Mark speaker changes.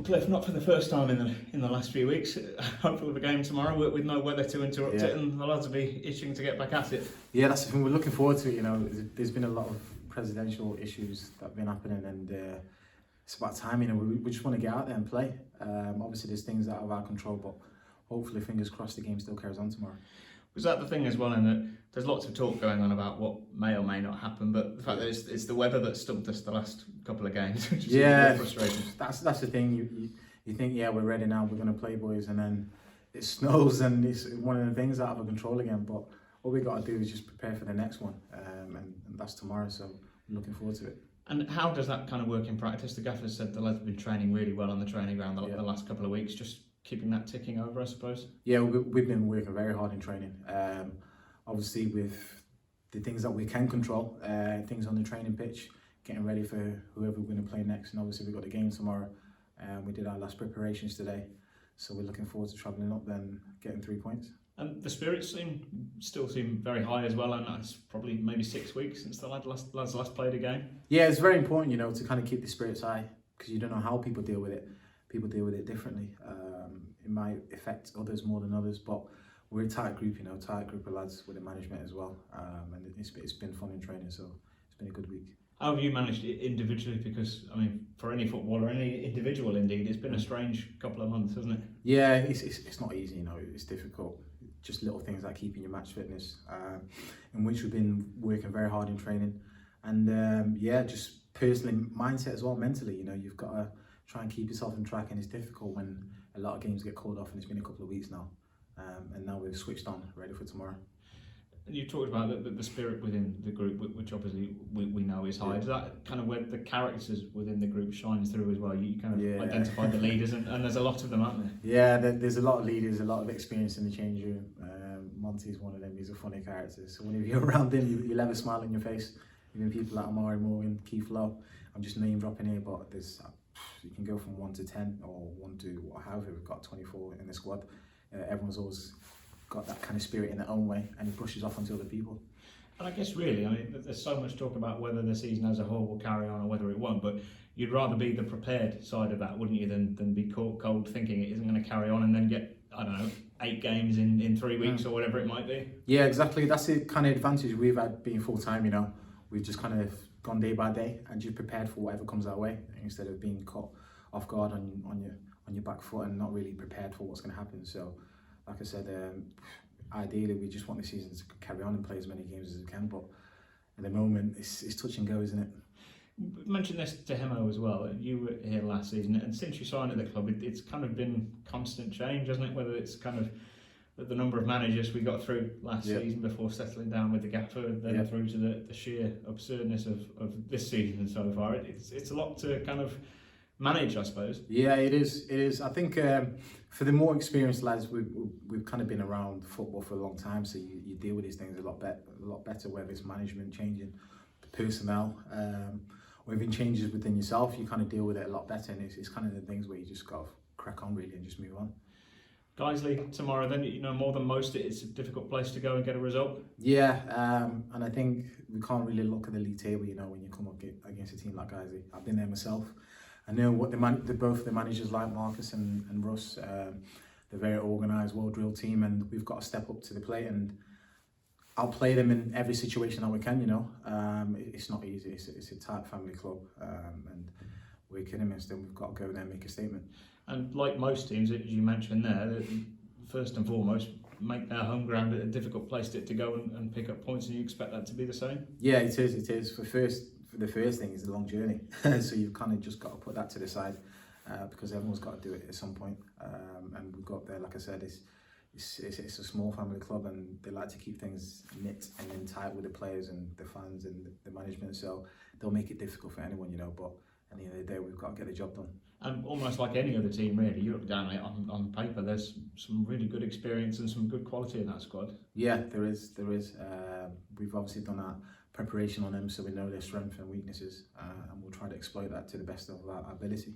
Speaker 1: Cliff, not for the first time in the last few weeks. Hopefully the game tomorrow with no weather to interrupt it, and the lads will be itching to get back at it.
Speaker 2: Yeah, that's the thing. We're looking forward to it. You know, there's been a lot of presidential issues that have been happening, and it's about time. You know, we just want to get out there and play. Obviously, there's things out of our control, but hopefully, fingers crossed, the game still carries on tomorrow.
Speaker 1: Was that the thing as well, in that there's lots of talk going on about what may or may not happen, but the fact that it's the weather that stumped us the last couple of games, which is really frustrating.
Speaker 2: That's the thing. You think, yeah, we're ready now, we're going to play, boys, and then it snows and it's one of the things out of control again. But all we got to do is just prepare for the next one, and that's tomorrow. So I'm looking forward to it.
Speaker 1: And how does that kind of work in practice? The gaffer said the lads have been training really well on the training ground the last couple of weeks. Just keeping that ticking over, I suppose.
Speaker 2: Yeah, we've been working very hard in training. Obviously, with the things that we can control, things on the training pitch, getting ready for whoever we're going to play next. And obviously, we've got the game tomorrow. We did our last preparations today, so we're looking forward to travelling up and getting 3 points.
Speaker 1: And the spirits still seem very high as well, and that's probably maybe 6 weeks since the lads last played a game.
Speaker 2: Yeah, it's very important, you know, to kind of keep the spirits high, because you don't know how people deal with it. People deal with it differently. It might affect others more than others, but we're a tight group, you know, tight group of lads with the management as well. And it's been fun in training, so it's been a good week.
Speaker 1: How have you managed it individually? Because, I mean, for any footballer, any individual indeed, it's been a strange couple of months, hasn't it?
Speaker 2: Yeah, it's not easy, you know, it's difficult. Just little things like keeping your match fitness, in which we've been working very hard in training. And yeah, just personally, mindset as well, mentally, you know, you've got to try and keep yourself on track, and it's difficult when a lot of games get called off, and it's been a couple of weeks now. And now we've switched on, ready for tomorrow.
Speaker 1: You talked about the spirit within the group, which obviously we know is high. Is that kind of where the characters within the group shines through as well? You kind of identify the leaders, and there's a lot of them, aren't there?
Speaker 2: Yeah, there's a lot of leaders, a lot of experience in the change room. Monty's one of them. He's a funny character. So whenever you're around him, you'll have a smile on your face. Even people like Amari Morgan, Keith Lowe. I'm just name dropping here, but there's you can go from 1 to 10 or 1 to however. We've got 24 in the squad. Everyone's always got that kind of spirit in their own way, and it pushes off onto other people.
Speaker 1: And I guess really, I mean, there's so much talk about whether the season as a whole will carry on or whether it won't, but you'd rather be the prepared side of that, wouldn't you, than be caught cold thinking it isn't going to carry on and then get, I don't know, 8 games in 3 weeks or whatever it might be.
Speaker 2: Yeah, exactly. That's the kind of advantage we've had being full-time, you know. We've just kind of gone day by day and just prepared for whatever comes our way, instead of being caught off guard on your back foot and not really prepared for what's going to happen. So, like I said, ideally we just want the season to carry on and play as many games as we can, but at the moment it's touch and go, isn't it?
Speaker 1: You mentioned this to Hemo as well. You were here last season, and since you signed at the club, it's kind of been constant change, hasn't it? Whether it's kind of the number of managers we got through last season before settling down with the gaffer, then through to the sheer absurdness of this season so far. It's a lot to kind of manage, I suppose.
Speaker 2: Yeah, it is. I think for the more experienced lads, we've kind of been around football for a long time, so you deal with these things a lot better, whether it's management changing, the personnel, or even changes within yourself. You kind of deal with it a lot better, and it's kind of the things where you just got to crack on really and just move on.
Speaker 1: Guiseley tomorrow, then, you know, more than most, it's a difficult place to go and get a result.
Speaker 2: Yeah, and I think we can't really look at the league table, you know, when you come up against a team like Guiseley. I've been there myself. I know what both the managers like Marcus and Russ. They're very organised, well-drilled team, and we've got to step up to the plate. And I'll play them in every situation that we can. You know, it's not easy. It's a tight family club, and we're kidding against them. We've got to go there and make a statement. And
Speaker 1: like most teams, as you mentioned there, first and foremost, make their home ground a difficult place to go and pick up points. And you expect that to be the same?
Speaker 2: Yeah, it is. It is. The first thing is the long journey, so you've kind of just got to put that to the side, because everyone's got to do it at some point. And we've got there, like I said, it's a small family club, and they like to keep things knit and then tight with the players and the fans and the management. So they'll make it difficult for anyone, you know. But at the end of the day, we've got to get the job done.
Speaker 1: And almost like any other team, really, you look down at it on paper, there's some really good experience and some good quality in that squad.
Speaker 2: Yeah, there is. We've obviously done our preparation on them, so we know their strengths and weaknesses, and we'll try to exploit that to the best of our ability.